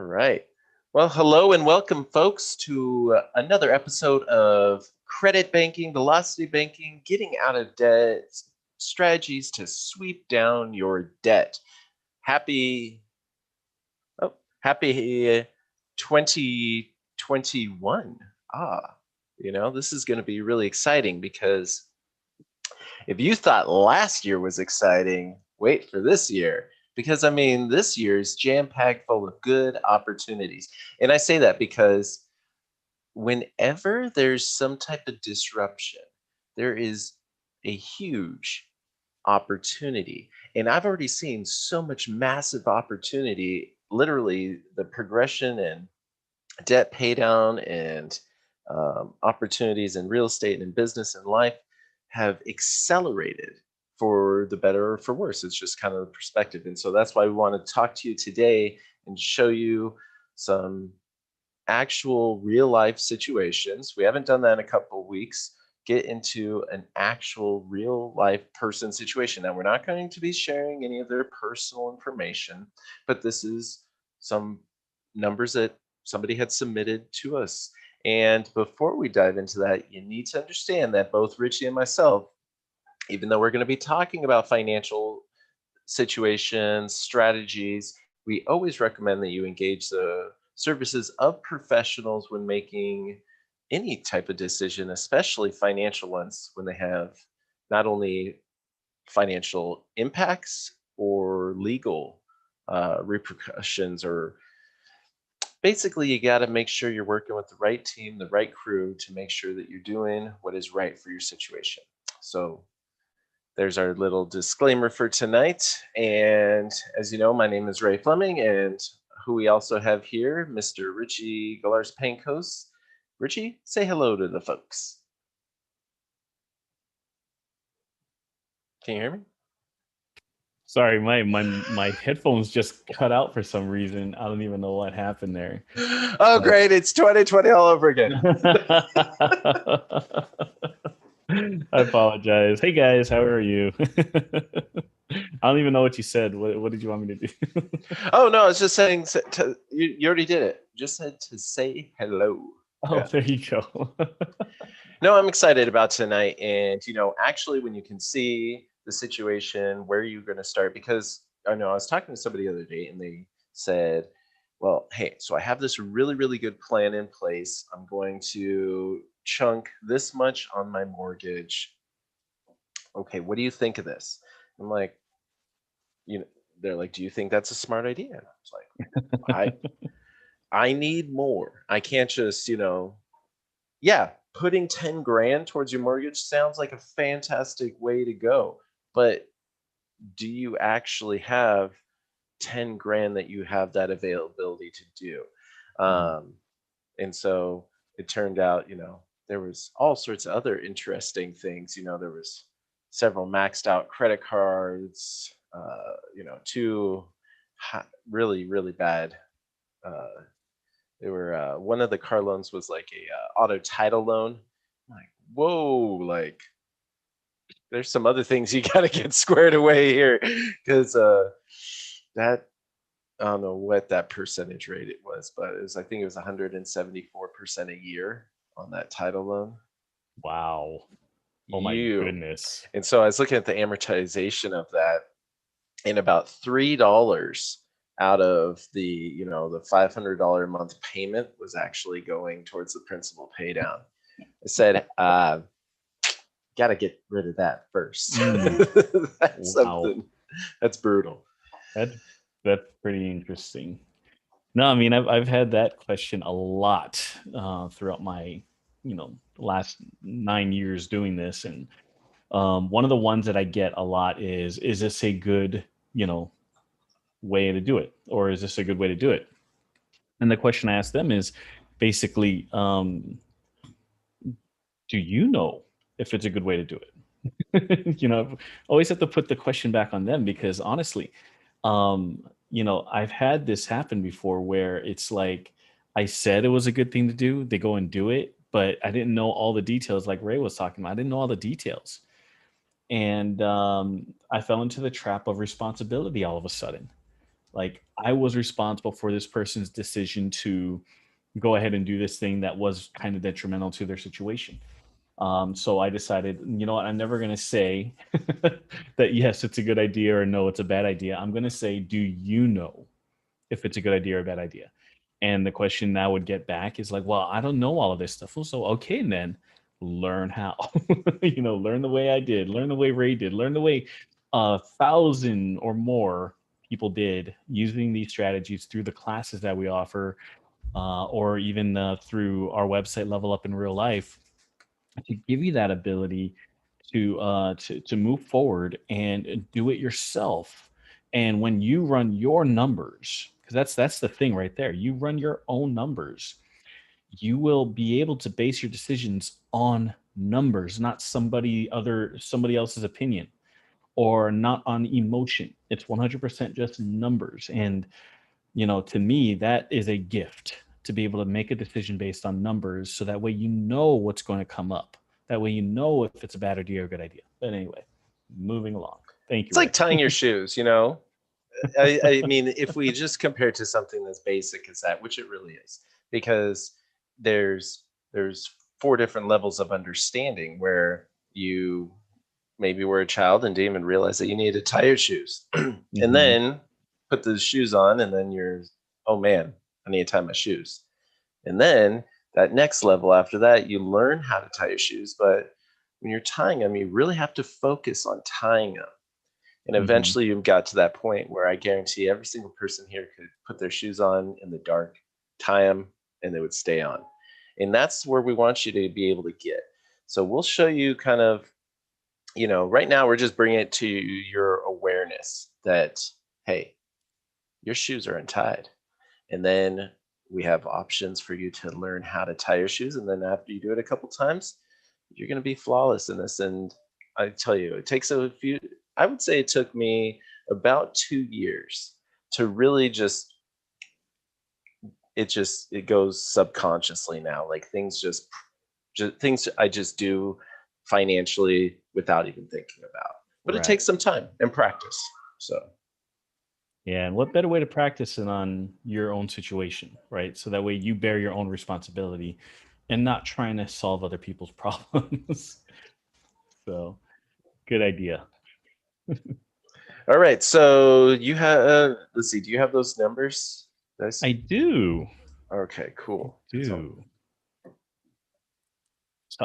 All right. Well, hello and welcome, folks, to another episode of Credit Banking, Velocity Banking, Getting Out of Debt Strategies to Sweep Down Your Debt. Happy, happy 2021. This is going to be really exciting because if you thought last year was exciting, wait for this year. Because this year is jam packed full of good opportunities. And I say that because whenever there's some type of disruption, there is a huge opportunity. And I've already seen so much massive opportunity, literally the progression and debt pay down and opportunities in real estate and in business and life have accelerated for the better or for worse. It's just kind of the perspective. And so that's why we want to talk to you today and show you some actual real life situations. We haven't done that in a couple of weeks. Get into an actual real life person situation. Now, we're not going to be sharing any of their personal information, but this is some numbers that somebody had submitted to us. And before we dive into that, you need to understand that both Richie and myself, even though we're going to be talking about financial situations, strategies, we always recommend that you engage the services of professionals when making any type of decision, especially financial ones, when they have not only financial impacts or legal repercussions, or basically you got to make sure you're working with the right team, the right crew, to make sure that you're doing what is right for your situation. So there's our little disclaimer for tonight. And as you know, my name is Ray Fleming, and who we also have here, Mr. Richie Galars Pankos. Richie, say hello to the folks. Can you hear me? Sorry, my headphones just cut out for some reason. I don't even know what happened there. Oh, great. It's 2020 all over again. I apologize. Hey guys, how are you? I don't even know what you said. What did you want me to do? Oh, no, I was just saying, you already did it. Just said to say hello. Oh, Yeah. there you go. No, I'm excited about tonight. And, actually, when you can see the situation, where you're going to start, because I know I was talking to somebody the other day and they said, well, hey, so I have this really, really good plan in place. I'm going to chunk this much on my mortgage. Okay, what do you think of this? I'm like, you know, they're like, do you think that's a smart idea? And I was like, I need more. I can't just, yeah, putting 10 grand towards your mortgage sounds like a fantastic way to go. But do you actually have 10 grand that you have that availability to do? Um, and so it turned out, there was all sorts of other interesting things. There was several maxed out credit cards, two really, really bad. Uh, they were one of the car loans was like a auto title loan. I'm like, whoa, like there's some other things you got to get squared away here, because that, I don't know what that percentage rate it was, but I think it was 174% a year on that title loan. Wow. Oh my You goodness. And so I was looking at the amortization of that, and about $3 out of the $500 a month payment was actually going towards the principal pay down. I said, got to get rid of that first. That's Wow. something that's brutal. That that's pretty interesting. No, I mean I've had that question a lot throughout my last 9 years doing this, and one of the ones that I get a lot is this a good way to do it, or is this a good way to do it? And the question I ask them is basically, do you know if it's a good way to do it? Always have to put the question back on them, because honestly, I've had this happen before where it's like I said it was a good thing to do. They go and do it, but I didn't know all the details. Like Ray was talking about, I didn't know all the details, and I fell into the trap of responsibility all of a sudden. Like, I was responsible for this person's decision to go ahead and do this thing that was kind of detrimental to their situation. So I decided, you know what, I'm never going to say that yes, it's a good idea, or no, it's a bad idea. I'm going to say, do you know if it's a good idea or a bad idea? And the question I would get back is like, well, I don't know all of this stuff. Well, so okay, then learn how. Learn the way I did, learn the way Ray did, learn the way 1,000 or more people did, using these strategies through the classes that we offer, or even through our website, Level Up in Real Life, to give you that ability to move forward and do it yourself. And when you run your numbers, because that's the thing right there, you run your own numbers, you will be able to base your decisions on numbers, not somebody else's opinion, or not on emotion. It's 100% just numbers. And to me, that is a gift, to be able to make a decision based on numbers, so that way you know what's going to come up. That way you know if it's a bad idea or a good idea. But anyway, moving along. Thank you, It's like Ray. tying your shoes, you know? I mean, if we just compare it to something as basic as that, which it really is, because there's four different levels of understanding where you maybe were a child and didn't even realize that you needed to tie your shoes. And Mhm. then put the shoes on, and then you're, oh man, I need to tie my shoes. And then that next level after that, you learn how to tie your shoes. But when you're tying them, you really have to focus on tying them. And Mhm. eventually you got to that point where I guarantee every single person here could put their shoes on in the dark, tie them, and they would stay on. And that's where we want you to be able to get. So we'll show you kind of, right now we're just bringing it to your awareness that, hey, your shoes are untied. And then we have options for you to learn how to tie your shoes. And then after you do it a couple times, you're going to be flawless in this. And I tell you, it takes a few, I would say it took me about 2 years to really it goes subconsciously now. Like things I just do financially without even thinking about. But it Right. takes some time and practice. So Yeah, and what better way to practice it on your own situation, right? So that way you bear your own responsibility and not trying to solve other people's problems. So, good idea. all right. So you have let's see, do you have those numbers? Did I I see? do. Okay, I cool. do. So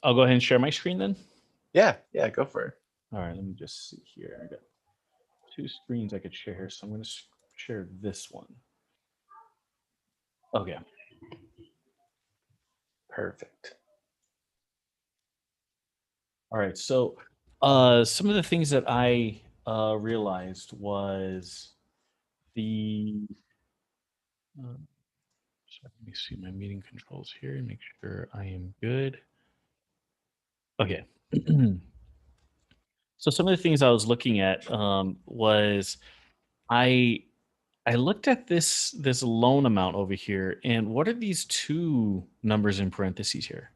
I'll go ahead and share my screen then. Yeah, go for it. All right, let me just see here. I got two screens I could share, so I'm going to share this one. Okay. Perfect. All right. So, some of the things that I realized was the. Uh, sorry, let me see my meeting controls here and make sure I am good. Okay. So some of the things I was looking at was I I looked at this loan amount over here, and what are these two numbers in parentheses here?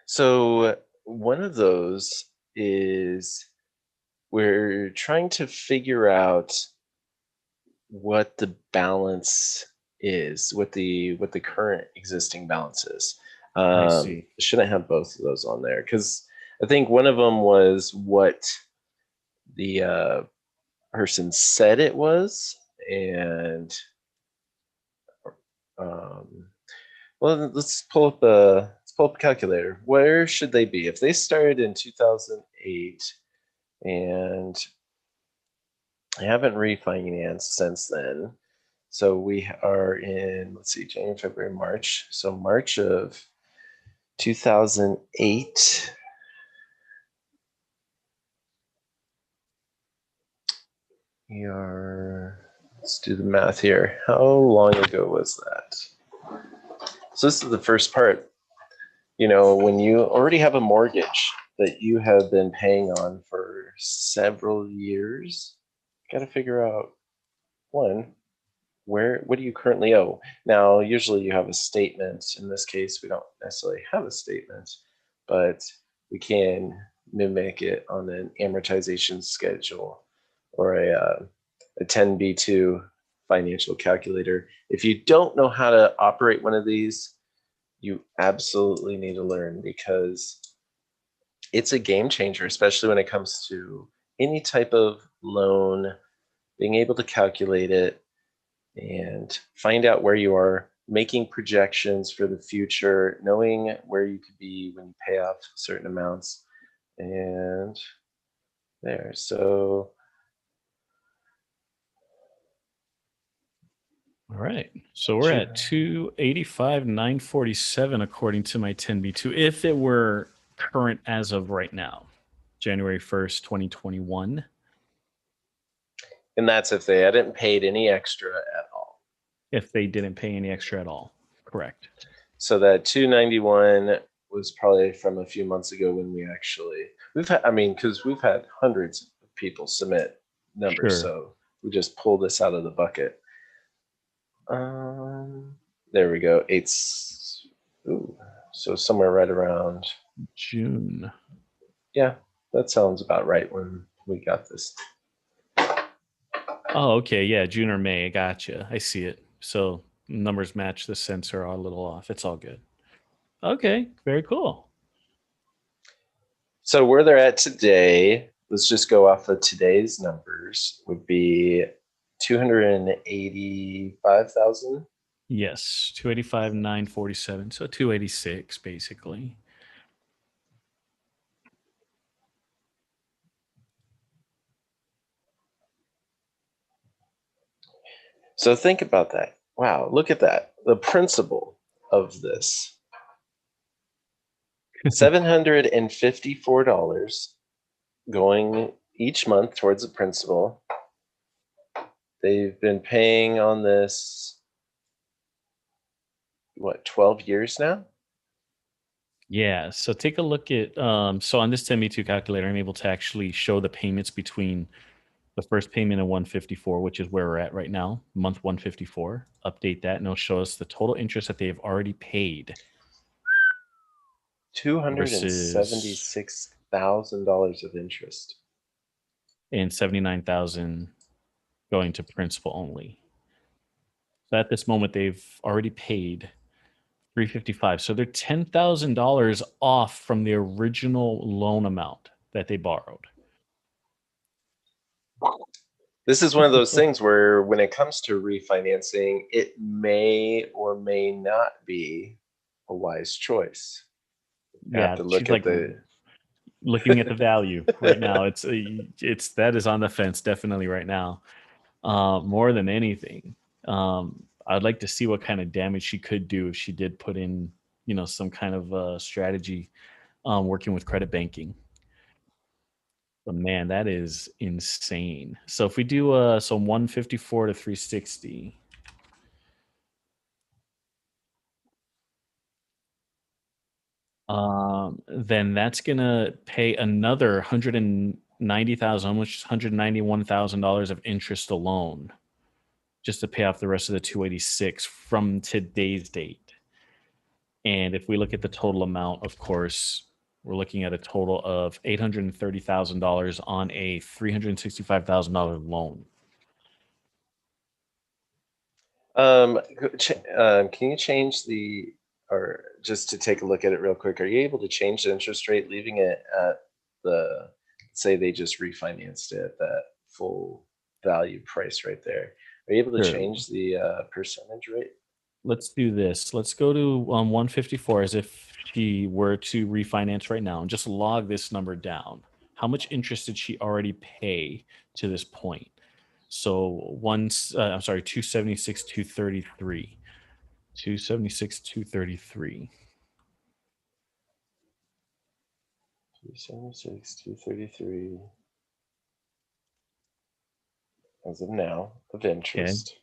So one of those is we're trying to figure out what the balance is, what the current existing balance is. I see. Shouldn't have both of those on there because I think one of them was what the person said it was, and um, well, let's pull up a calculator. Where should they be if they started in 2008 and I haven't refinanced since then? So we are in, let's see, January, February, March. So March of 2008. Let's do the math here. How long ago was that? So this is the first part. When you already have a mortgage that you have been paying on for several years, got to figure out, one, what do you currently owe? Now, usually you have a statement. In this case, we don't necessarily have a statement, but we can mimic it on an amortization schedule or a 10b2 financial calculator. If you don't know how to operate one of these, you absolutely need to learn, because it's a game changer, especially when it comes to any type of loan, being able to calculate it and find out where you are, making projections for the future, knowing where you could be when you pay off certain amounts. And there, so All right. So we're at 285,947 according to my 10B2. If it were current as of right now, January 1st, 2021. and that's if they hadn't paid any extra at all. If they didn't pay any extra at all. Correct. So that 291 was probably from a few months ago when we've had, I mean, because we've had hundreds of people submit numbers, Sure. so we just pulled this out of the bucket. There we go. So somewhere right around June. Yeah, that sounds about right when we got this. Oh, okay. Yeah, June or May. Gotcha. I see it. So numbers match. The sensor are a little off. It's all good. Okay. Very cool. So where they're at today, let's just go off of today's numbers, would be 285,000. Yes. 285,947. So 286 basically. So think about that. Wow, look at that. The principal of this. $754 going each month towards the principal. They've been paying on this, what, 12 years now? Yeah. So take a look at so on this 10B2 calculator, I'm able to actually show the payments between the first payment and 154, which is where we're at right now, month 154. Update that and it'll show us the total interest that they've already paid. $276,000 of interest. And 79,000 going to principal only. So at this moment, they've already paid 355. So they're $10,000 off from the original loan amount that they borrowed. This is one of those things where when it comes to refinancing, it may or may not be a wise choice. You have to look she's at like the looking at the value right now. It's that is on the fence definitely right now. More than anything, I'd like to see what kind of damage she could do if she did put in, some kind of strategy, working with credit banking. But man, that is insane. So if we do 154 to 360. Then that's gonna pay another 190,000, which is $191,000 of interest alone, just to pay off the rest of the 286 from today's date. And if we look at the total amount, of course, we're looking at a total of $830,000 on a $365,000 loan. Can you change or just to take a look at it real quick, are you able to change the interest rate, leaving it at say they just refinanced it at that full value price right there? Are you able to Sure. change the percentage rate? Let's do this. Let's go to 154 as if she were to refinance right now and just log this number down. How much interest did she already pay to this point? So 276, 233. 276, 233. 276, 233 as of now of interest. Okay.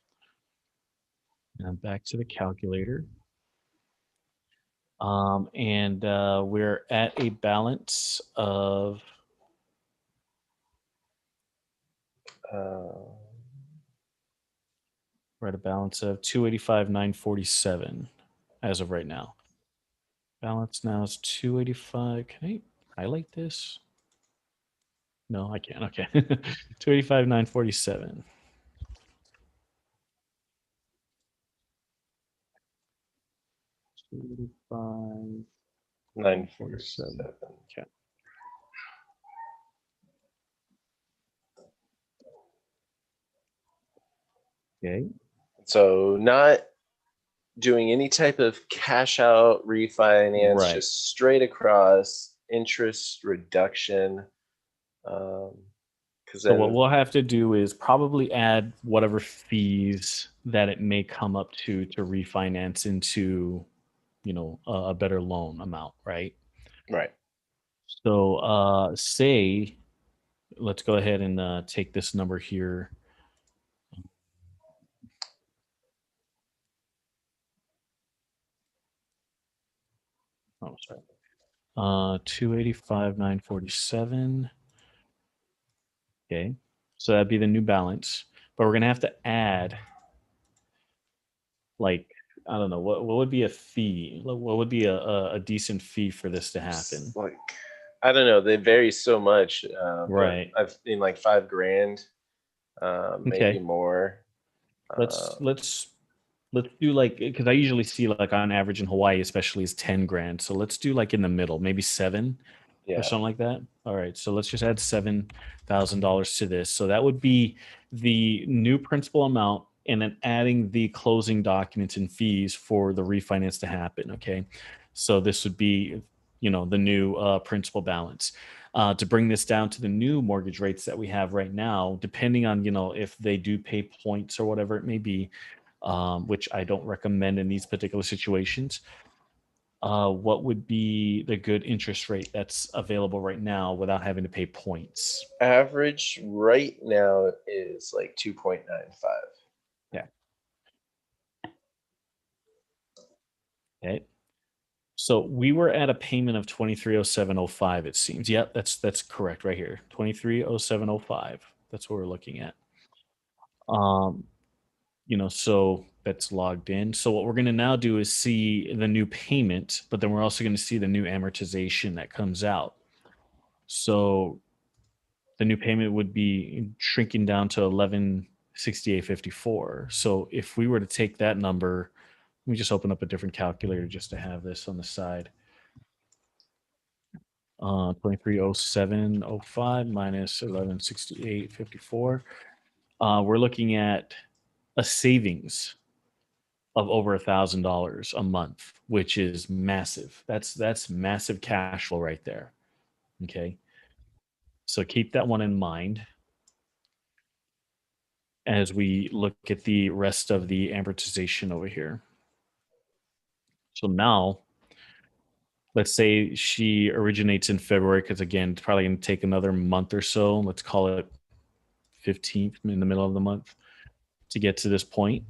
And back to the calculator. And we're at a balance of we're at a balance of 285,947 as of right now. Balance now is 285. Can I highlight this? No, I can't. Okay. 285, 947. $285, 947. Okay. Okay. So not doing any type of cash out refinance, Right. just straight across interest reduction. Because So what then, we'll have to do is probably add whatever fees that it may come up to refinance into, a better loan amount, right? right. So say let's go ahead and take this number here. Oh, sorry. 285, 947. Okay. So that'd be the new balance. But we're gonna have to add, like, I don't know, what would be a fee? What would be a decent fee for this to happen? Like, I don't know. They vary so much, but Right. I've seen like $5,000, maybe Okay. more. Let's Um, let's let's do, like, because I usually see, like, on average in Hawaii especially, is 10 grand. So let's do like in the middle, maybe seven or yeah, something like that. All right, so let's just add $7,000 to this. So that would be the new principal amount, and then adding the closing documents and fees for the refinance to happen. Okay, so this would be, the new principal balance. To bring this down to the new mortgage rates that we have right now, depending on, if they do pay points or whatever it may be, which I don't recommend in these particular situations. What would be the good interest rate that's available right now without having to pay points? average right now is like 2.95. Yeah. Okay. So we were at a payment of 230705, it seems. Yep, that's correct right here. 230705. That's what we're looking at. Um, so that's logged in. So what we're going to now do is see the new payment, but then we're also going to see the new amortization that comes out. So the new payment would be shrinking down to 1168.54. So if we were to take that number, let me just open up a different calculator just to have this on the side. 230705 minus 1168.54. We're looking at a savings of over $1,000 a month, which is massive. That's massive cash flow right there. Okay, so keep that one in mind as we look at the rest of the amortization over here. So now, let's say she originates in February, because again, it's probably going to take another month or so. Let's call it 15th, in the middle of the month, to get to this point.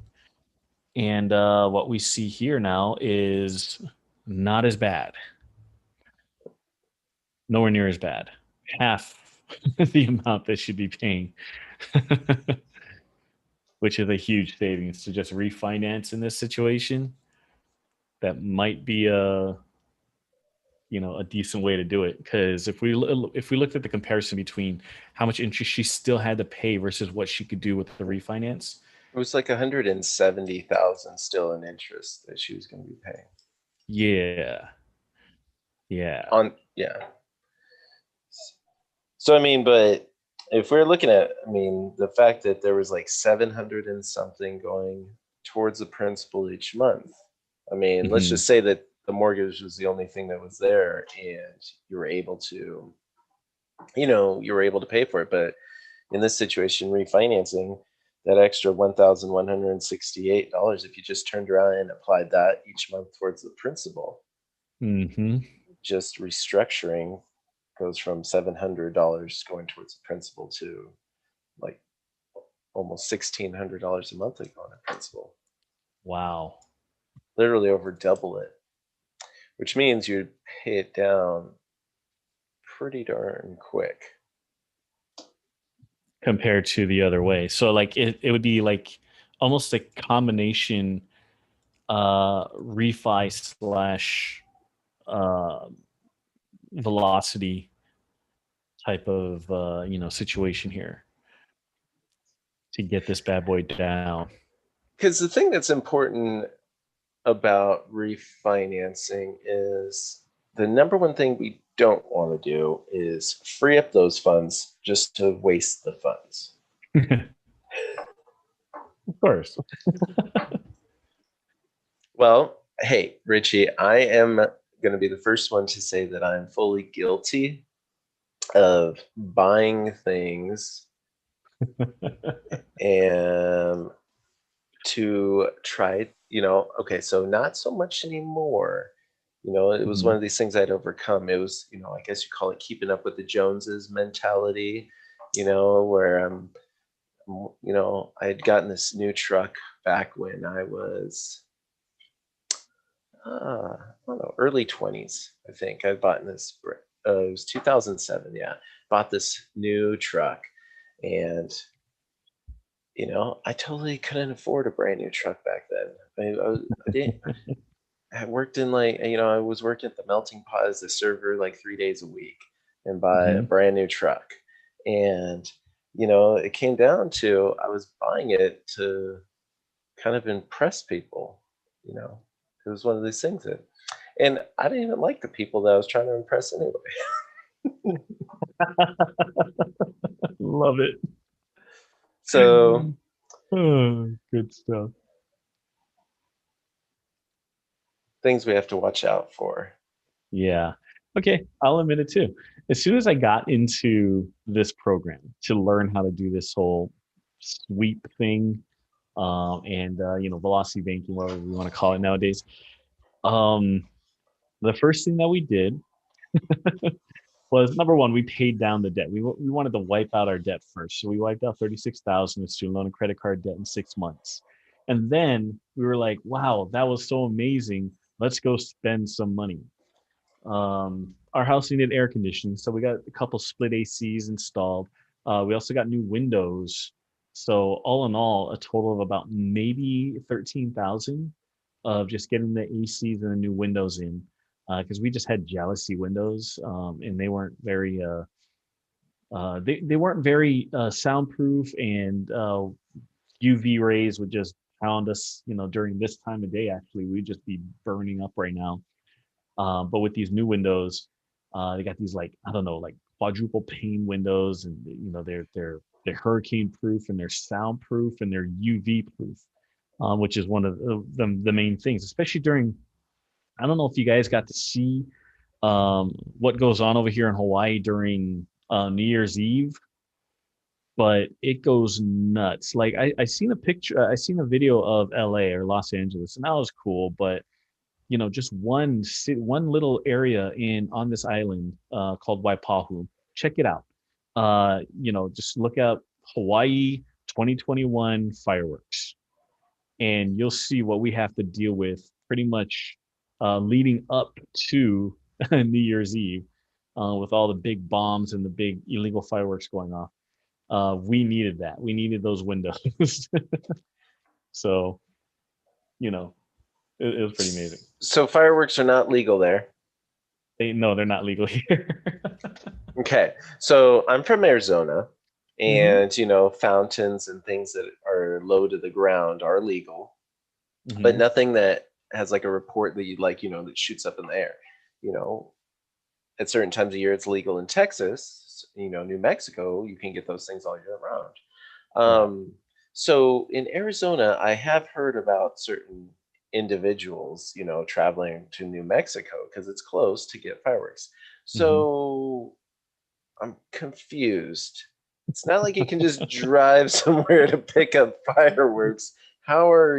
And what we see here now is not as bad, nowhere near as bad. Half the amount that she'd be paying, which is a huge savings to just refinance in this situation. That might be a decent way to do it, because if we looked at the comparison between how much interest she still had to pay versus what she could do with the refinance. It was like 170,000 still in interest that she was going to be paying Yeah, yeah. on. Yeah. So I mean, but if we're looking at, I mean, the fact that there was like 700 and something going towards the principal each month. I mean, let's Hmm. just say that the mortgage was the only thing that was there, and you were able to, you were able to pay for it. But in this situation, refinancing, that extra $1,168, if you just turned around and applied that each month towards the principal, Hmm. just restructuring goes from $700 going towards the principal to like almost $1,600 a month on a principal. Wow. Literally over double it, which means you'd pay it down pretty darn quick. Compared to the other way. So like it would be like almost a combination refi slash uh velocity type of situation here to get this bad boy down. Because the thing that's important about refinancing is the number one thing we don't want to do is free up those funds just to waste the funds. Of course. Well, hey, Richie, I am going to be the first one to say that I'm fully guilty of buying things and to try, okay, so not so much anymore. It was one of these things I'd overcome. It was, I guess you call it keeping up with the Joneses mentality, where I had gotten this new truck back when I was, I don't know, early 20s, I think. I bought this, it was 2007, yeah. Bought this new truck and I totally couldn't afford a brand new truck back then. I didn't. I worked in I was working at the melting pot as a server like 3 days a week and buy a brand new truck. And, it came down to I was buying it to kind of impress people, It was one of these things and I didn't even like the people that I was trying to impress anyway. Love it. So good stuff. things we have to watch out for. Yeah. Okay. I'll admit it too. As soon as I got into this program to learn how to do this whole sweep thing, and velocity banking, whatever we want to call it nowadays, the first thing that we did was, number one, we paid down the debt. We wanted to wipe out our debt first, so we wiped out 36,000 of student loan and credit card debt in 6 months, and then we were like, "Wow, that was so amazing! Let's go spend some money." Our house needed air conditioning, so we got a couple split ACs installed. We also got new windows. So all in all, a total of about maybe 13,000 of just getting the ACs and the new windows in, because we just had jealousy windows, and they weren't very they weren't very soundproof, and UV rays would just pound us. During this time of day, actually, we'd just be burning up right now. But with these new windows, they got these, like, I don't know, like quadruple pane windows, and they're hurricane proof, and they're soundproof, and they're UV proof, which is one of the main things, especially during. I don't know if you guys got to see what goes on over here in Hawaii during New Year's Eve, but it goes nuts. Like, I seen a picture, I seen a video of LA or Los Angeles, and that was cool, but just one little area on this island called Waipahu. Check it out. Just look up Hawaii 2021 fireworks, and you'll see what we have to deal with pretty much leading up to New Year's Eve, with all the big bombs and the big illegal fireworks going off. We needed that. We needed those windows. So, it was pretty amazing. So fireworks are not legal there. No, they're not legal here. Okay, so I'm from Arizona, and fountains and things that are low to the ground are legal, but nothing that has like a report that you like, that shoots up in the air. At certain times of year, it's legal in Texas. New Mexico, you can get those things all year round. So in Arizona, I have heard about certain individuals, traveling to New Mexico because it's close to get fireworks. So I'm confused. It's not like you can just drive somewhere to pick up fireworks. How are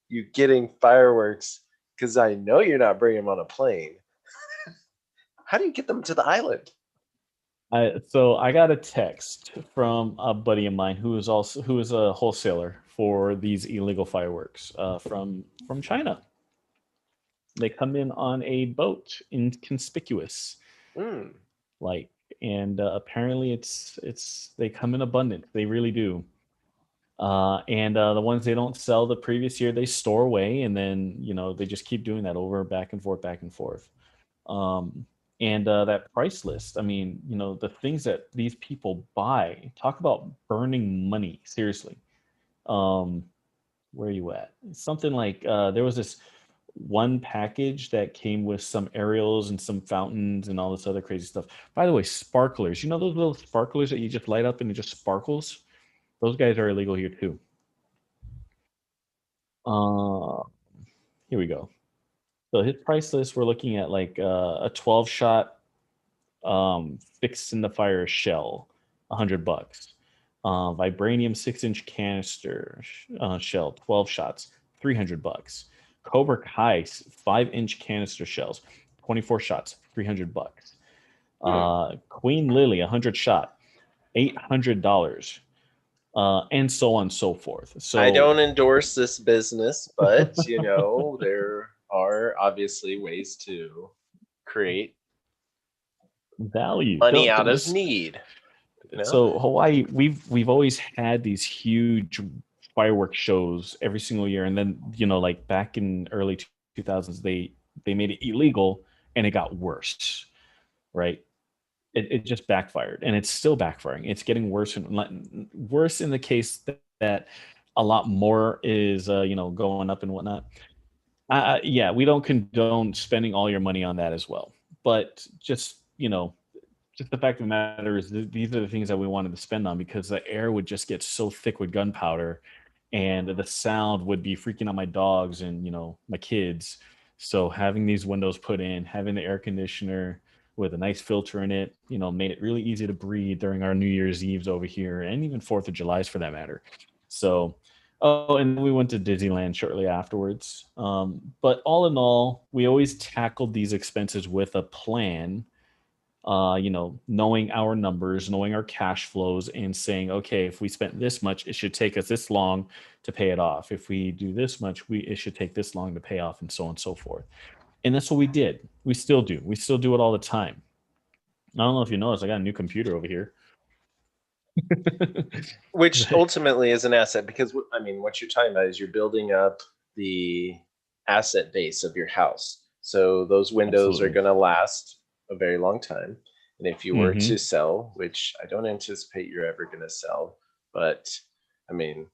you getting fireworks? Because I know you're not bringing them on a plane. How do you get them to the island? So I got a text from a buddy of mine who is a wholesaler for these illegal fireworks from China. They come in on a boat, inconspicuous, like, and apparently they come in abundance. They really do. And the ones they don't sell the previous year, they store away, and then they just keep doing that over, back and forth, back and forth. And that price list, I mean, the things that these people buy, talk about burning money, seriously. Um, where are you at? Something like there was this one package that came with some aerials and some fountains and all this other crazy stuff. By the way, sparklers, those little sparklers that you just light up and it just sparkles? Those guys are illegal here too. Uh, Here we go. So his price list, we're looking at like a 12 shot fixed in the fire shell, $100. Vibranium 6-inch canister shell, 12 shots, $300. Cobra Kai 5-inch canister shells, 24 shots, $300. Hmm. Queen Lily 100 shot, $800. And so on and so forth. I So don't endorse this business, but there are obviously ways to create value. money No, out of this need. So Hawaii, we've always had these huge fireworks shows every single year, and then like back in early 2000s, they made it illegal, and it got worse, right? It just backfired, and it's still backfiring. It's getting worse and worse in the case that a lot more is going up and whatnot. Yeah, we don't condone spending all your money on that as well, but just the fact of the matter is these are the things that we wanted to spend on because the air would just get so thick with gunpowder and the sound would be freaking out my dogs and my kids. So having these windows put in, having the air conditioner with a nice filter in it, made it really easy to breathe during our New Year's Eves over here and even 4th of July's for that matter. So and then we went to Disneyland shortly afterwards. But all in all, we always tackled these expenses with a plan, knowing our numbers, knowing our cash flows, and saying, okay, if we spent this much, it should take us this long to pay it off. If we do this much, it should take this long to pay off, and so on and so forth. And that's what we did. We still do. We still do it all the time. I don't know if you noticed, I got a new computer over here. Which ultimately is an asset because I mean, what you're talking about is you're building up the asset base of your house. So those windows are Absolutely. going to last a very long time. And if you were Mm-hmm. to sell, which I don't anticipate you're ever going to sell, but I mean,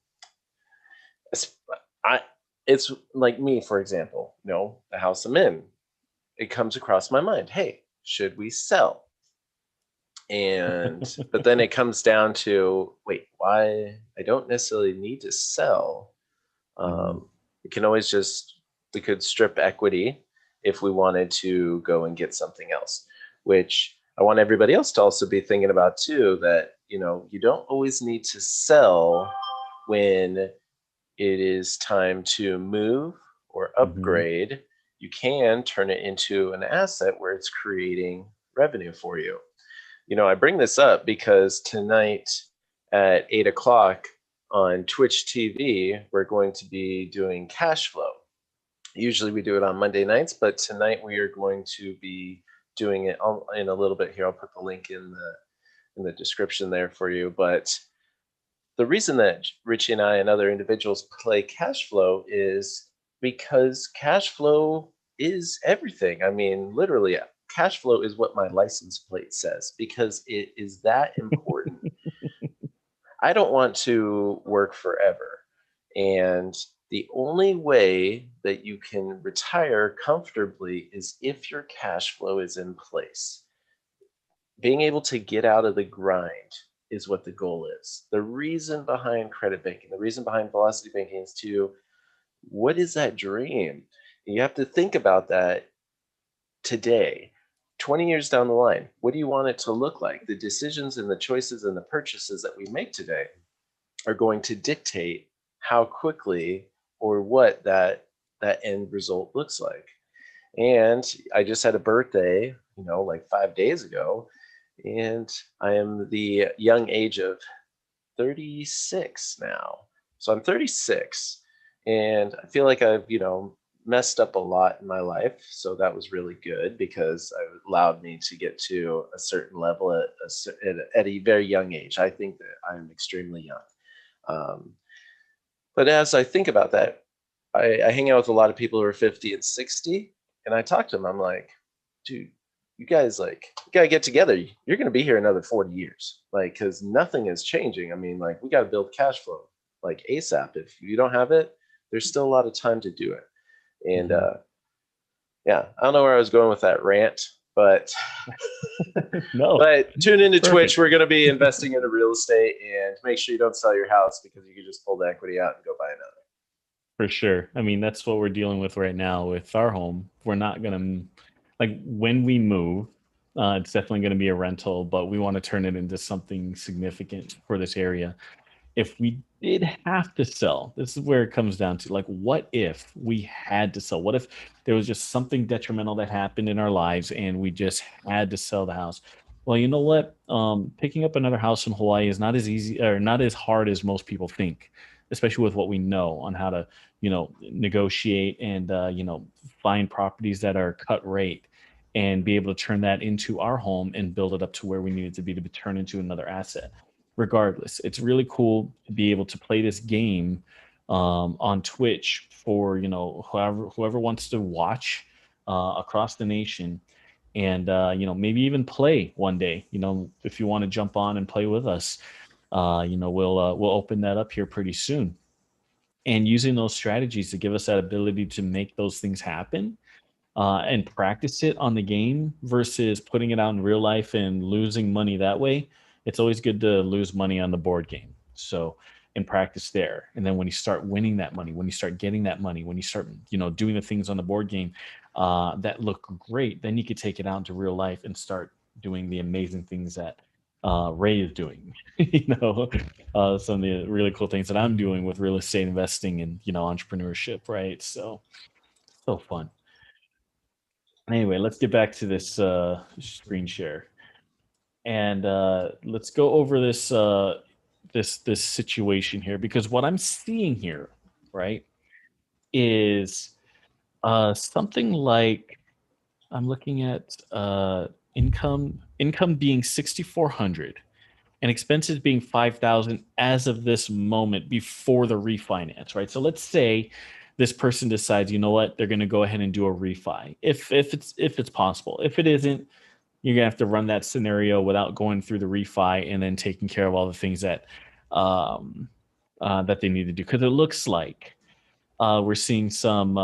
it's, I, it's like me, for example, the house I'm in, it comes across my mind, hey, should we sell? But then it comes down to, wait, why? I don't necessarily need to sell. Mm-hmm. We can always we could strip equity if we wanted to go and get something else, which I want everybody else to also be thinking about too, that you don't always need to sell when it is time to move or Mm-hmm. upgrade. You can turn it into an asset where it's creating revenue for you. I bring this up because tonight at 8 o'clock on Twitch TV, we're going to be doing cash flow. Usually we do it on Monday nights, but tonight we are going to be doing it in a little bit here. I'll put the link in the description there for you. But the reason that Richie and I and other individuals play cash flow is because cash flow is everything. I mean, literally, cash flow is what my license plate says because it is that important. I don't want to work forever. And the only way that you can retire comfortably is if your cash flow is in place. Being able to get out of the grind is what the goal is. The reason behind credit banking, the reason behind velocity banking is what is that dream? You have to think about that today. 20 years down the line, what do you want it to look like? The decisions and the choices and the purchases that we make today are going to dictate how quickly or what that end result looks like. And I just had a birthday, like 5 days ago, and I am the young age of 36 now. So I'm 36, and I feel like I've, messed up a lot in my life. So that was really good because it allowed me to get to a certain level at a very young age. I think that I'm extremely young. Um, but as I think about that, I hang out with a lot of people who are 50 and 60, and I talk to them. I'm like, dude, you guys like you gotta get together. You're gonna be here another 40 years, like because nothing is changing. I mean, like we gotta build cash flow like ASAP. If you don't have it, there's still a lot of time to do it. And Mhm. yeah, I don't know where I was going with that rant, but No, but tune into Twitch. perfect. We're gonna be investing into real estate, and make sure you don't sell your house because you can just pull the equity out and go buy another. For sure. I mean, that's what we're dealing with right now with our home. We're not gonna like when we move, it's definitely gonna be a rental, but we want to turn it into something significant for this area. If we did have to sell, this is where it comes down to like, what if we had to sell? What if there was just something detrimental that happened in our lives and we just had to sell the house? Well, you know what? Picking up another house in Hawaii is not as easy or not as hard as most people think, especially with what we know on how to, negotiate and, find properties that are cut rate and be able to turn that into our home and build it up to where we need it to be turn into another asset. Regardless, it's really cool to be able to play this game on Twitch for whoever wants to watch across the nation, and maybe even play one day. If you want to jump on and play with us, we'll open that up here pretty soon. And using those strategies to give us that ability to make those things happen and practice it on the game versus putting it out in real life and losing money that way. It's always good to lose money on the board game. So, and practice there. And then when you start winning that money, when you start getting that money, when you start, doing the things on the board game that look great, then you could take it out into real life and start doing the amazing things that Ray is doing. Some of the really cool things that I'm doing with real estate investing and entrepreneurship, right? So fun. Anyway, let's get back to this screen share, and let's go over this situation here, because what I'm seeing here, right, is something like I'm looking at income being 6,400 and expenses being 5,000 as of this moment before the refinance, right? So let's say this person decides, you know what, they're going to go ahead and do a refi, if it's possible. If it isn't, you're gonna have to run that scenario without going through the refi and then taking care of all the things um, that they need to do. Because it looks like we're seeing some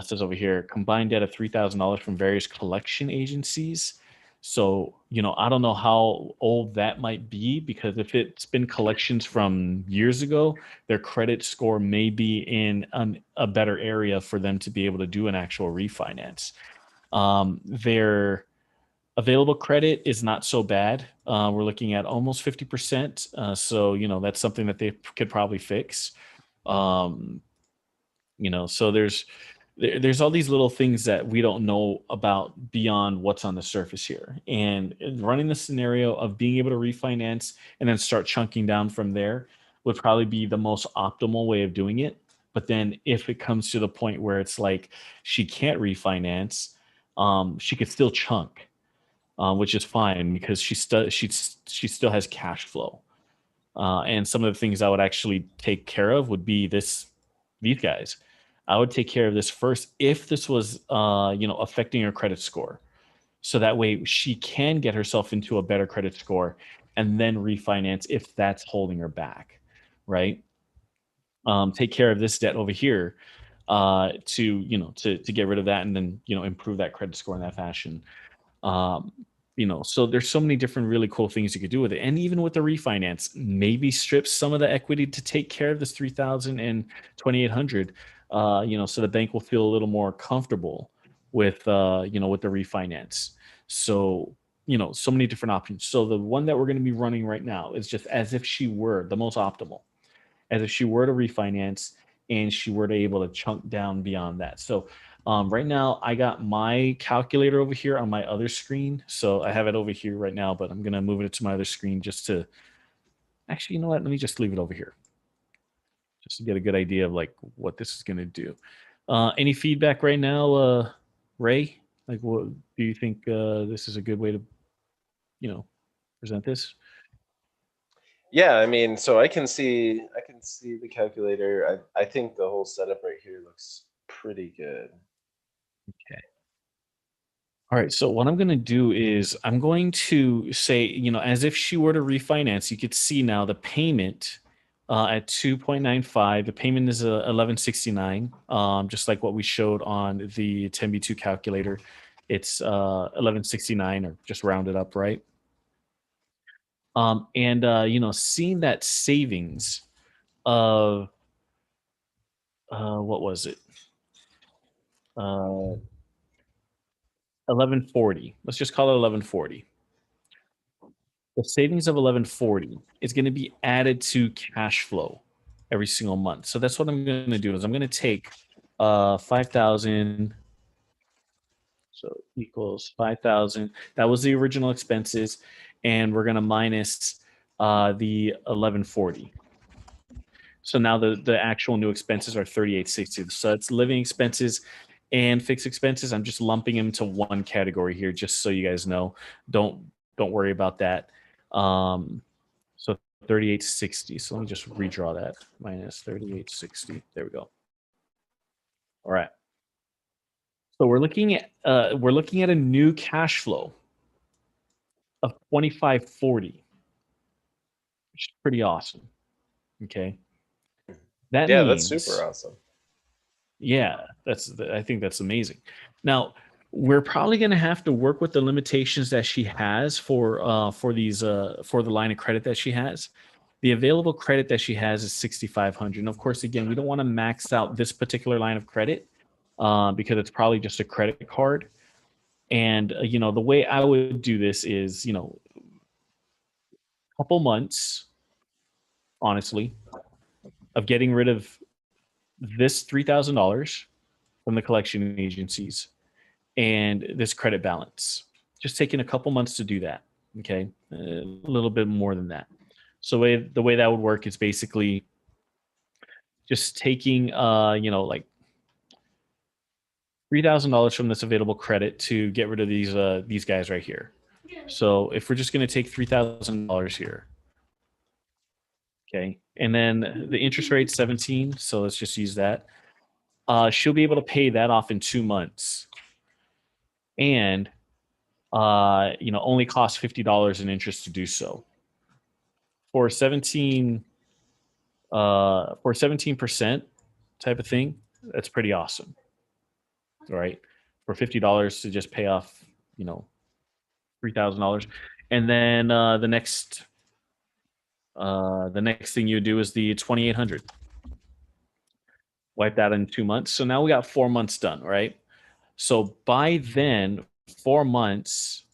says over here combined debt of $3,000 from various collection agencies. So I don't know how old that might be, because if it's been collections from years ago, their credit score may be in a better area for them to be able to do an actual refinance. Their available credit is not so bad. We're looking at almost 50%. So, that's something that they could probably fix. Um, so there's all these little things that we don't know about beyond what's on the surface here. And running the scenario of being able to refinance and then start chunking down from there would probably be the most optimal way of doing it. But then if it comes to the point where it's like she can't refinance, she could still chunk, which is fine because she still has cash flow. And some of the things I would actually take care of would be these guys. I would take care of this first if this was affecting her credit score, so that way she can get herself into a better credit score and then refinance if that's holding her back, right? Take care of this debt over here to get rid of that and then improve that credit score in that fashion. um, so there's so many different really cool things you could do with it. And even with the refinance, maybe strip some of the equity to take care of this 3,000 and 2,800. So the bank will feel a little more comfortable with the refinance. So, so many different options. So the one that we're going to be running right now is just as if she were the most optimal, as if she were to refinance and she were to able to chunk down beyond that. So right now I got my calculator over here on my other screen. So I have it over here right now, but I'm going to move it to my other screen just to actually, you know what? Let me just leave it over here just to get a good idea of like what this is going to do. Any feedback right now, Ray? Like, what do you think this is a good way to, you know, present this? Yeah, I mean, so I can see the calculator. I think the whole setup right here looks pretty good. Okay. All right. So what I'm going to do is I'm going to say, as if she were to refinance, you could see now the payment at 2.95. The payment is 1169, just like what we showed on the 10b2 calculator. It's 1169 or just rounded up, right? And seeing that savings of what was it? 1140. Let's just call it 1140. The savings of 1140 is going to be added to cash flow every single month. So that's what I'm going to do is I'm going to take 5,000. So equals 5,000. That was the original expenses. And we're going to minus the 1140. So now the actual new expenses are 3860. So it's living expenses and fixed expenses. I'm just lumping them to one category here, just so you guys know. Don't worry about that. So 3860. So let me just redraw that. Minus 3860. There we go. All right. So we're looking at a new cash flow of 2540, which is pretty awesome. Okay. That Yeah, that's means super awesome. Yeah, I think that's amazing. Now, we're probably going to have to work with the limitations that she has for these for the line of credit that she has. The available credit that she has is 6,500. And of course, again, we don't want to max out this particular line of credit because it's probably just a credit card. And the way I would do this is, a couple months, honestly, of getting rid of this $3,000 from the collection agencies and this credit balance. Just taking a couple months to do that. Okay, a little bit more than that. So the way that would work is basically just taking like $3,000 from this available credit to get rid of these guys right here. So if we're just going to take $3,000 here, okay, and then the interest rate 17, so let's just use that. She'll be able to pay that off in 2 months, and only costs $50 in interest to do so. For 17% type of thing, that's pretty awesome. All right. For $50 to just pay off, $3,000. And then the next thing you do is the 2,800. Wipe that in 2 months. So now we got 4 months done, right? So by then, 4 months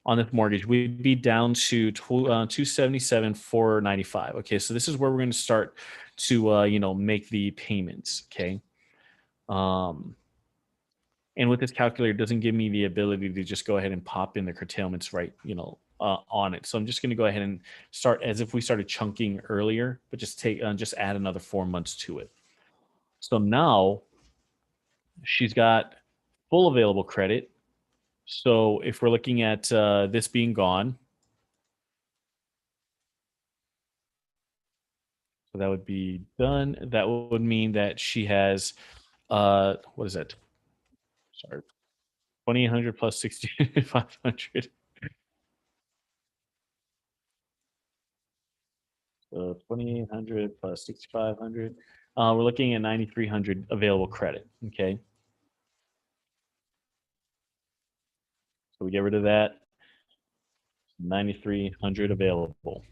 on this mortgage, we'd be down to 277, 495. Okay, so this is where we're going to start to make the payments. Okay, and with this calculator, it doesn't give me the ability to just go ahead and pop in the curtailments right, on it. So I'm just going to go ahead and start as if we started chunking earlier, but just add another 4 months to it. So now she's got full available credit. So if we're looking at this being gone, so that would be done. That would mean that she has, what is that? Sorry, 2,800 plus 6,500. So 2,800 plus 6,500. We're looking at 9,300 available credit. Okay. So we get rid of that. 9,300 available.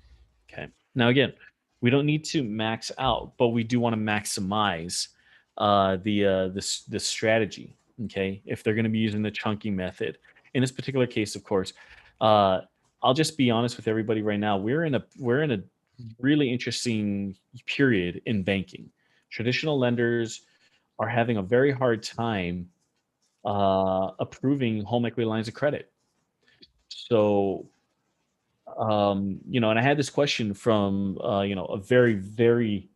Okay. Now again, we don't need to max out, but we do want to maximize this strategy. Okay. If they're going to be using the chunking method, in this particular case, of course, I'll just be honest with everybody right now. We're in a really interesting period in banking. Traditional lenders are having a very hard time approving home equity lines of credit. So, and I had this question from, a very, very,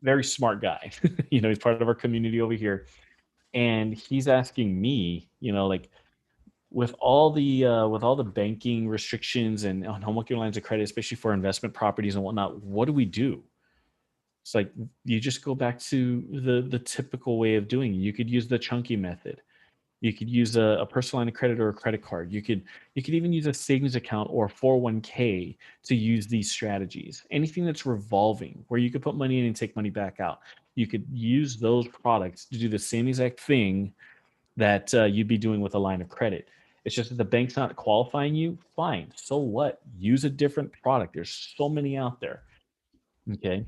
very smart guy. He's part of our community over here, and he's asking me, like, with all the banking restrictions and on home equity lines of credit, especially for investment properties and whatnot, what do we do? It's like you just go back to the typical way of doing it. You could use the chunky method. You could use a personal line of credit or a credit card. You could even use a savings account or 401k to use these strategies. Anything that's revolving, where you could put money in and take money back out. You could use those products to do the same exact thing that you'd be doing with a line of credit. It's just that the bank's not qualifying you. Fine. So what? Use a different product. There's so many out there. Okay.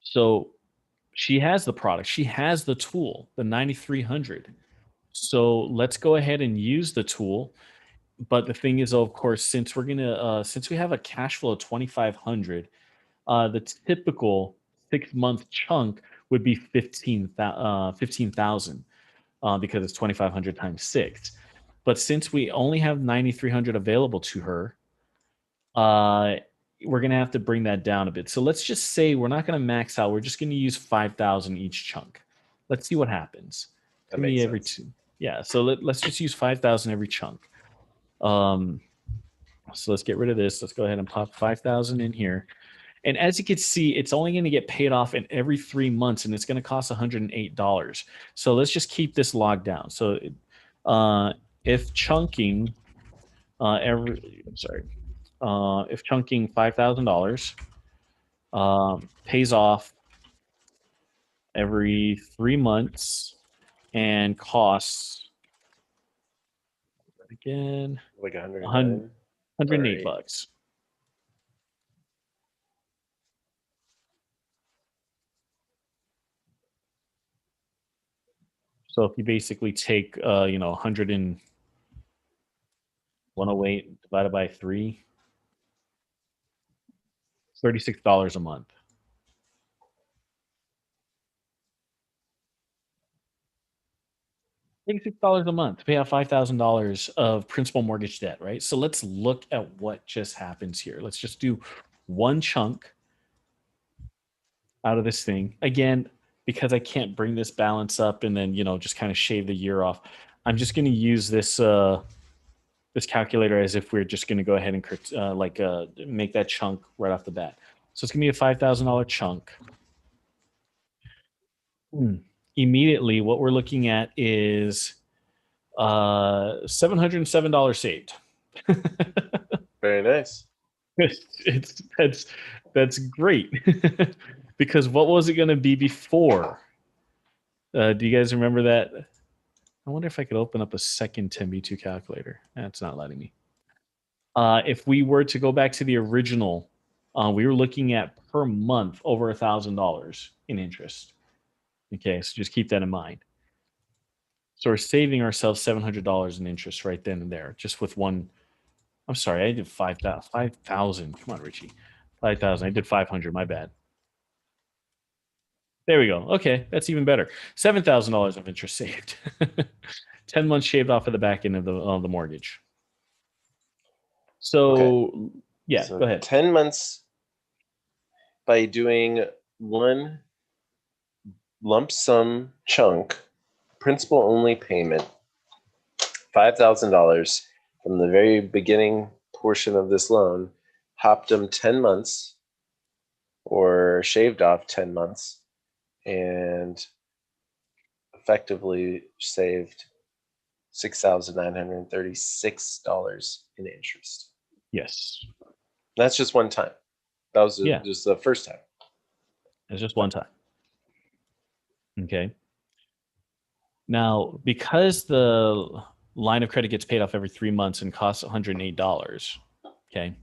So she has the product. She has the tool, the 9300. So let's go ahead and use the tool. But the thing is, of course, since we have a cash flow of 2500, the typical 6 month chunk would be 15,000 because it's 2500 times six. But since we only have 9300 available to her, uh, we're gonna have to bring that down a bit. So let's just say we're not gonna max out. We're just gonna use 5,000 each chunk. Let's see what happens. It's That gonna be makes every sense. two. Yeah. So let's just use 5,000 every chunk. Um, so let's get rid of this. Let's go ahead and pop 5,000 in here. And as you can see, it's only going to get paid off in every 3 months, and it's going to cost $108. So let's just keep this logged down. So uh, if chunking if chunking $5,000 pays off every 3 months and costs again Like $108. 109 or 8. So if you basically take 108 divided by 3, $36 a month. $36 a month to pay off $5,000 of principal mortgage debt, right? So let's look at what just happens here. Let's just do one chunk out of this thing. Again, because I can't bring this balance up and then, just kind of shave the year off, I'm just going to use this calculator as if we're just going to go ahead and make that chunk right off the bat. So it's going to be a $5,000 chunk. Immediately, what we're looking at is $707 saved. Very nice. it's that's great. Because what was it going to be before? Do you guys remember that? I wonder if I could open up a second 10b2 calculator. That's not letting me. If we were to go back to the original, we were looking at per month over $1,000 in interest. Okay, so just keep that in mind. So we're saving ourselves $700 in interest right then and there, just with one. I'm sorry, I did 5,000. 5,000. Come on, Richie. 5,000. I did 500. My bad. There we go. Okay, that's even better. $7,000 of interest saved. 10 months shaved off of the back end of the mortgage. So, Okay. yeah, So go ahead. 10 months by doing one lump sum chunk, principal only payment, $5,000 from the very beginning portion of this loan, hopped them 10 months or shaved off 10 months and effectively saved $6,936 in interest. Yes. That's just one time. That was Yeah. just the first time. It's just one time. Okay. Now, because the line of credit gets paid off every 3 months and costs $108, okay,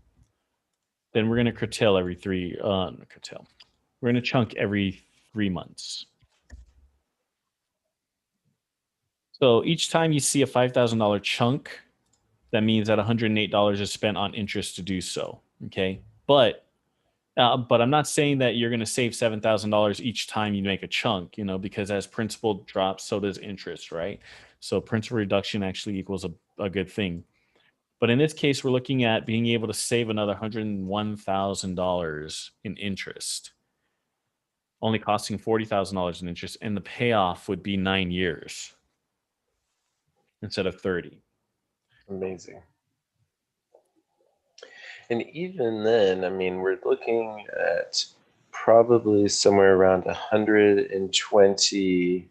then we're going to curtail every curtail. We're going to chunk every 3 months. So each time you see a $5,000 chunk, that means that $108 is spent on interest to do so. Okay, but I'm not saying that you're going to save $7,000 each time you make a chunk, because as principal drops, so does interest, right? So principal reduction actually equals a good thing. But in this case, we're looking at being able to save another $101,000 in interest, only costing $40,000 in interest, and the payoff would be 9 years instead of 30. Amazing. And even then, I mean, we're looking at probably somewhere around 120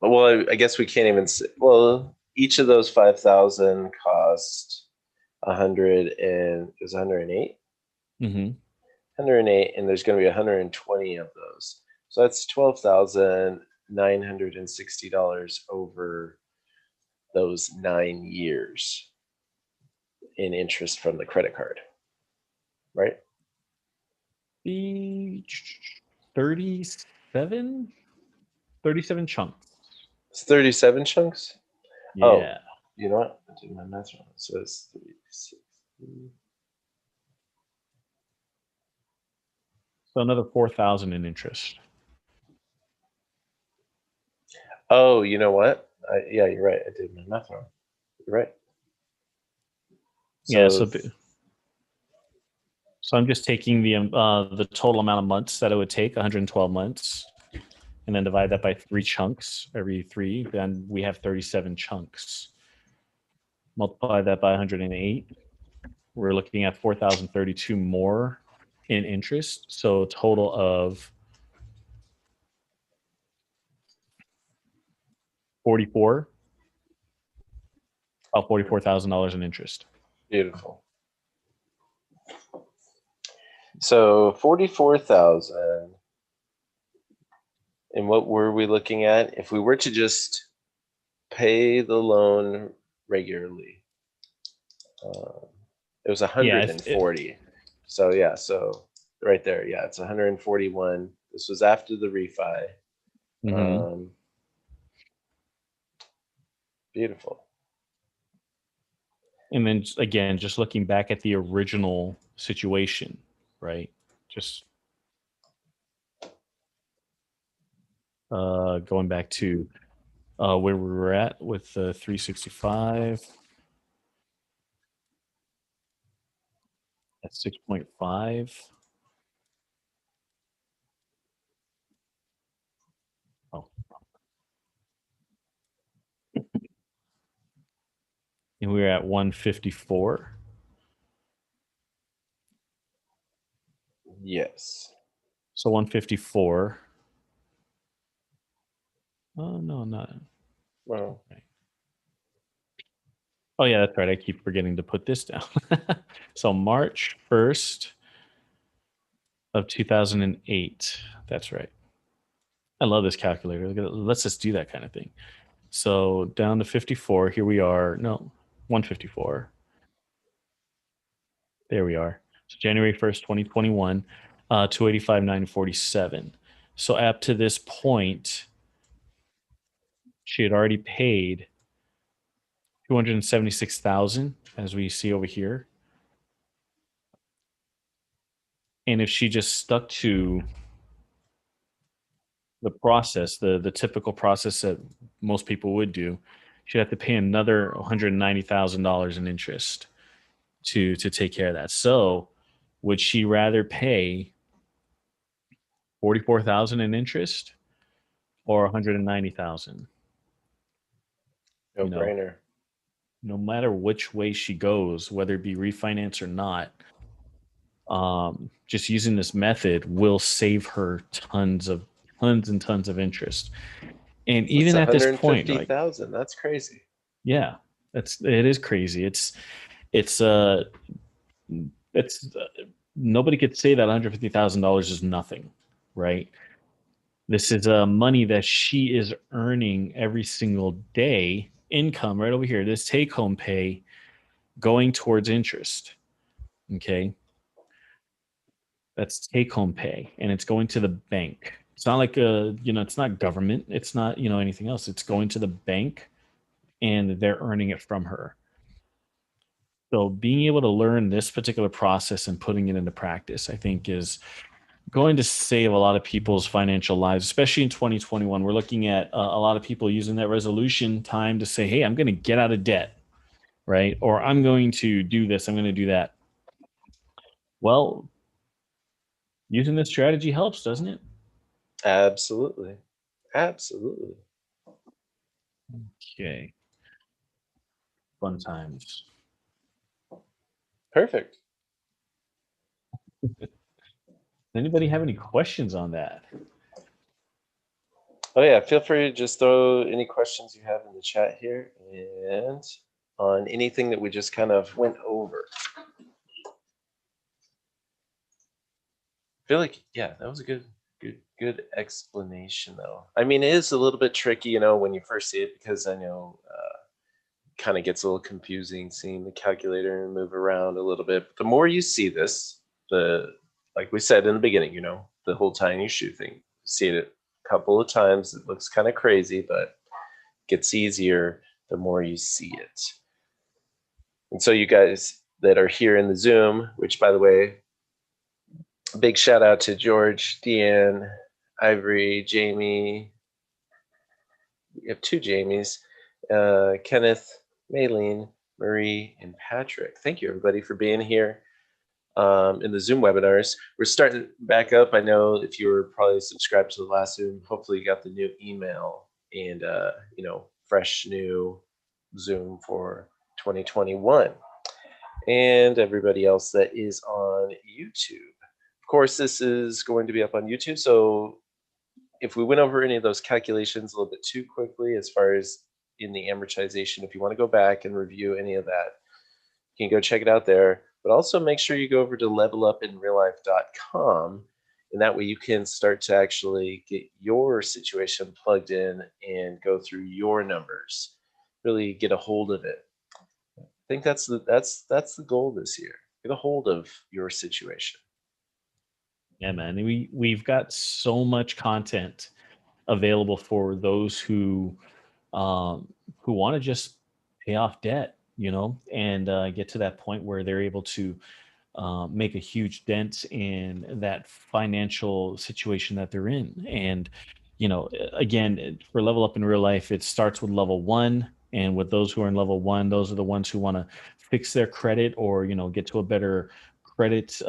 Well, I guess we can't even say, well, each of those 5,000 cost 100 and it was 108, Mm-hmm. 108, and there's going to be 120 of those. So that's $12,960 over those 9 years in interest from the credit card, right? The 37, 37 chunks. It's 37 chunks. Oh, Yeah. you know what? I did my math wrong. So it's 36. So another 4,000 in interest. Oh, you know what? Yeah, you're right. I did my math wrong. You're right. Yeah. So So I'm just taking the total amount of months that it would take, 112 months, and then divide that by 3 chunks every 3. Then we have 37 chunks. Multiply that by 108. We're looking at 4,032 more in interest. So a total of 44, about $44,000 in interest. beautiful. So 44,000. And what were we looking at? If we were to just pay the loan regularly, it was Yeah, 140. So yeah, so right there, yeah, it's 141. This was after the refi. mhm. Beautiful. And then again, just looking back at the original situation, right? Just going back to where we were at with the 365 at 6.5. Oh, and we were at 154. Yes. So 154. Oh, no, not. Well, Right. Oh, yeah, that's right. I keep forgetting to put this down. So March 1st of 2008. That's right. I love this calculator. Let's just do that kind of thing. So down to 54. Here we are. No, 154. There we are. So January 1st, 2021, 285,947. So up to this point, she had already paid 276,000, as we see over here. And if she just stuck to the process, the typical process that most people would do, she'd have to pay another $190,000 in interest to take care of that. So would she rather pay 44,000 in interest or 190,000? no You know, brainer. no matter which way she goes, whether it be refinance or not, just using this method will save her tons and tons of interest. And It's even at this point, like, 150,000. That's crazy. yeah, it is crazy. It's it's nobody could say that $150,000 is nothing, right? This is money that she is earning every single day, income right over here. This take home pay going towards interest. Okay, that's take home pay, and it's going to the bank. It's not like it's not government. It's not anything else. It's going to the bank, and they're earning it from her. So being able to learn this particular process and putting it into practice, I think, is going to save a lot of people's financial lives, especially in 2021. We're looking at a lot of people using that resolution time to say, hey, I'm going to get out of debt, right? Or I'm going to do this, I'm going to do that. Well, using this strategy helps, doesn't it? Absolutely. Absolutely. Okay. Fun times. Perfect. Does anybody have any questions on that? Oh yeah, feel free to just throw any questions you have in the chat here and on anything that we just kind of went over. I feel like, yeah, that was a good explanation though. I mean, it is a little bit tricky, when you first see it, because I know kind of gets a little confusing seeing the calculator move around a little bit. But the more you see this, like we said in the beginning, the whole tiny shoe thing. You see it a couple of times, it looks kind of crazy, but it gets easier the more you see it. And so you guys that are here in the Zoom, which by the way, big shout out to George, Deanne, Ivory, Jamie. We have two Jamies, Kenneth, Maylene, Marie, and Patrick. Thank you, everybody, for being here in the Zoom webinars. We're starting back up. I know if you were probably subscribed to the last Zoom, hopefully you got the new email and, fresh new Zoom for 2021. And everybody else that is on YouTube. Of course, this is going to be up on YouTube. So if we went over any of those calculations a little bit too quickly, as far as in the amortization, if you want to go back and review any of that, you can go check it out there. But also make sure you go over to levelupinreallife.com, and that way you can start to actually get your situation plugged in and go through your numbers, really get a hold of it. I think that's the goal this year. Get a hold of your situation. Yeah, man. We've got so much content available for those who want to just pay off debt, and get to that point where they're able to make a huge dent in that financial situation that they're in. And, again, for Level Up in Real Life, it starts with level one. And with those who are in level one, those are the ones who want to fix their credit or, get to a better credit,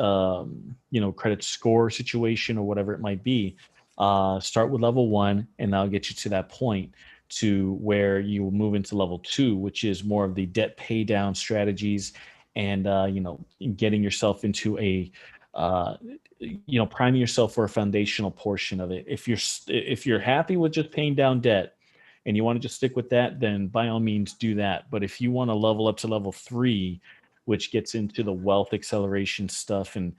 credit score situation or whatever it might be. Start with level one, and that'll get you to that point to where you will move into level two, which is more of the debt pay down strategies and getting yourself into a priming yourself for a foundational portion of it. If you're happy with just paying down debt and you want to just stick with that, then by all means do that. But if you want to level up to level three, which gets into the wealth acceleration stuff and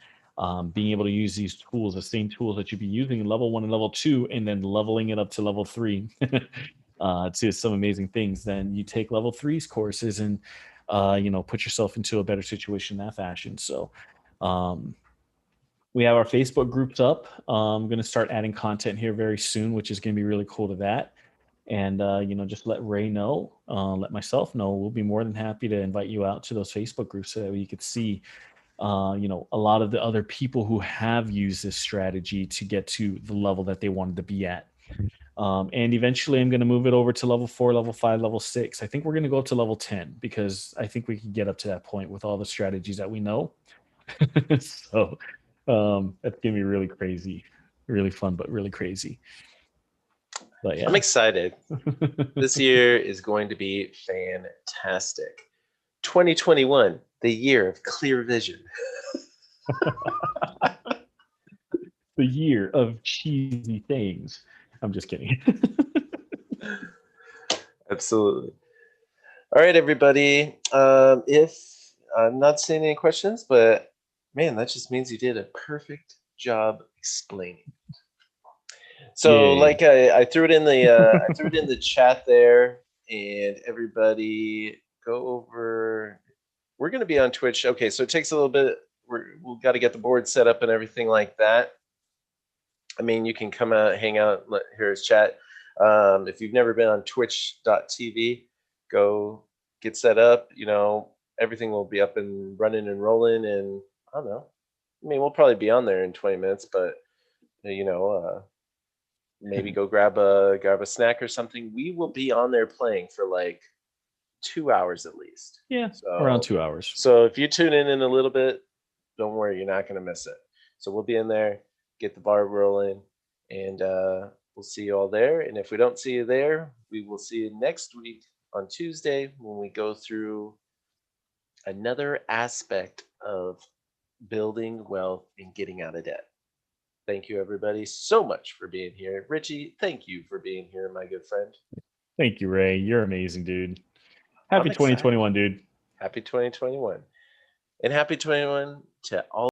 being able to use these tools, the same tools that you'd be using in level one and level two, and then leveling it up to level three to some amazing things, then you take level three's courses and put yourself into a better situation in that fashion. So we have our Facebook groups up. I'm going to start adding content here very soon, which is going to be really cool to that. And, just let Ray know, let myself know. We'll be more than happy to invite you out to those Facebook groups so that you could see, a lot of the other people who have used this strategy to get to the level that they wanted to be at. And eventually I'm going to move it over to level 4, level 5, level 6. I think we're going to go up to level 10 because I think we can get up to that point with all the strategies that we know. So that's going to be really crazy, really fun, but really crazy. But yeah, I'm excited. This year is going to be fantastic. 2021, the year of clear vision. The year of cheesy things. I'm just kidding. Absolutely. All right, everybody. If I'm not seeing any questions, but man, that just means you did a perfect job explaining. So, Yay. like I threw it in the I threw it in the chat there, and everybody go over. We're going to be on Twitch. Okay, so it takes a little bit. We've got to get the board set up and everything like that. I mean, you can come out, hang out, here's chat. If you've never been on twitch.tv, go get set up. Everything will be up and running and rolling. And I don't know. I mean, we'll probably be on there in 20 minutes, but maybe go grab a snack or something. We will be on there playing for like 2 hours at least. Yeah, around 2 hours. So if you tune in a little bit, don't worry, you're not going to miss it. So we'll be in there, get the bar rolling, and we'll see you all there. And if we don't see you there, we will see you next week on Tuesday when we go through another aspect of building wealth and getting out of debt. Thank you, everybody, so much for being here. Richie, thank you for being here, my good friend. Thank you, Ray. You're amazing, dude. Happy I'm excited. 2021, dude. Happy 2021. And happy 21 to all